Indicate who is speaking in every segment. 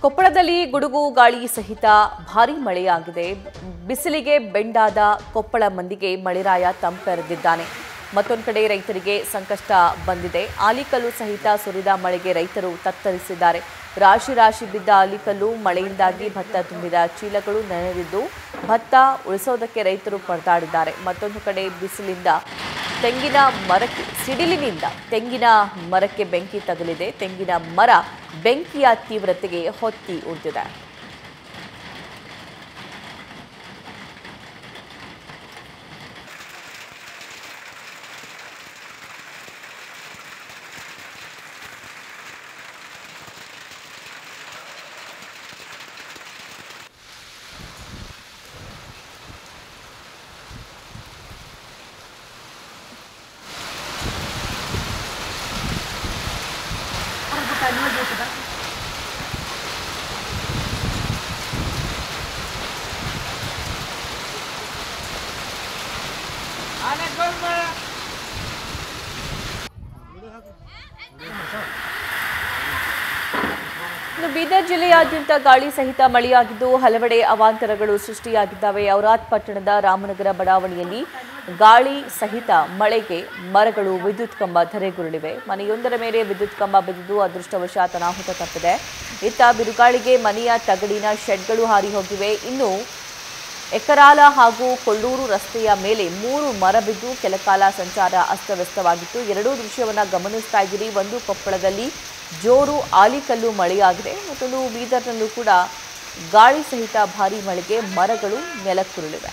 Speaker 1: ಕೊಪ್ಪಳದಲ್ಲಿ ಗುಡುಗು ಗಾಳಿ ಸಹಿತ ಭಾರೀ ಮಳೆಯಾಗಿದೆ. ಬಿಸಿಲಿಗೆ ಬೆಂಡಾದ ಕೊಪ್ಪಳ ಮಂದಿಗೆ ಮಳೆರಾಯ ತಂಪೆರೆದಿದ್ದಾನೆ. ಮತ್ತೊಂದು ಕಡೆ ರೈತರಿಗೆ ಸಂಕಷ್ಟ ಬಂದಿದೆ. ಆಲಿಕಲ್ಲು ಸಹಿತ ಸುರಿದ ಮಳೆಗೆ ರೈತರು ತತ್ತರಿಸಿದ್ದಾರೆ. ರಾಶಿ ರಾಶಿ ಬಿದ್ದ ಆಲಿಕಲ್ಲು ಮಳೆಯಿಂದಾಗಿ ಭತ್ತ ತುಂಬಿದ ಚೀಲಗಳು ನೆನೆದಿದ್ದು ಭತ್ತ ಉಳಿಸೋದಕ್ಕೆ ರೈತರು ಪರದಾಡಿದ್ದಾರೆ. ಮತ್ತೊಂದು ಕಡೆ ಬಿಸಿಲಿನಿಂದ ತೆಂಗಿನ ಮರಕ್ಕೆ ಬೆಂಕಿ ತಗುಲಿದೆ. ತೆಂಗಿನ ಮರ ಬೆಂಕಿಯ ತೀವ್ರತೆಗೆ ಹೊತ್ತಿ ಉಳಿದಿದೆ. ಬೀದರ್ ಜಿಲ್ಲೆಯಾದ್ಯಂತ ಗಾಳಿ ಸಹಿತ ಮಳೆಯಾಗಿದ್ದು ಹಲವೆಡೆ ಅವಾಂತರಗಳು ಸೃಷ್ಟಿಯಾಗಿದ್ದಾವೆ. ಔರಾದ್ ಪಟ್ಟಣದ ರಾಮನಗರ ಬಡಾವಣೆಯಲ್ಲಿ ಗಾಳಿ ಸಹಿತ ಮಳೆಗೆ ಮರಗಳು ವಿದ್ಯುತ್ ಕಂಬ ಧರೆಗುರುಳಿವೆ. ಮನೆಯೊಂದರ ಮೇಲೆ ವಿದ್ಯುತ್ ಕಂಬ ಬಿದ್ದು ಅದೃಷ್ಟವಶಾತ್ ಅನಾಹುತ ತಪ್ಪಿದೆ. ಇತ್ತ ಬಿರುಗಾಳಿಗೆ ಮನೆಯ ತಗಡಿನ ಶೆಡ್ಗಳು ಹಾರಿ ಹೋಗಿವೆ. ಇನ್ನು ಎಕರಾಲ ಹಾಗೂ ಕೊಳ್ಳೂರು ರಸ್ತೆಯ ಮೇಲೆ 3 ಮರ ಬಿದ್ದು ಕೆಲಕಾಲ ಸಂಚಾರ ಅಸ್ತವ್ಯಸ್ತವಾಗಿತ್ತು. ಎರಡೂ ದೃಶ್ಯವನ್ನು ಗಮನಿಸ್ತಾ ಇದ್ದೀರಿ. ಒಂದು ಕೊಪ್ಪಳದಲ್ಲಿ ಜೋರು ಆಲಿಕಲ್ಲು ಮಳೆಯಾಗಿದೆ. ಮತ್ತೊಂದು ಬೀದರ್ನಲ್ಲೂ ಕೂಡ ಗಾಳಿ ಸಹಿತ ಭಾರೀ ಮಳೆಗೆ ಮರಗಳು ನೆಲಕ್ಕುರುಳಿವೆ.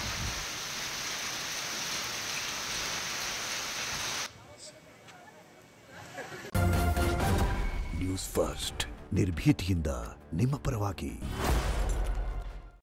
Speaker 2: ನ್ಯೂಸ್ ಫಸ್ಟ್ ನಿರ್ಭೀತಿಯಿಂದ ನಿಮ್ಮ ಪರವಾಗಿ.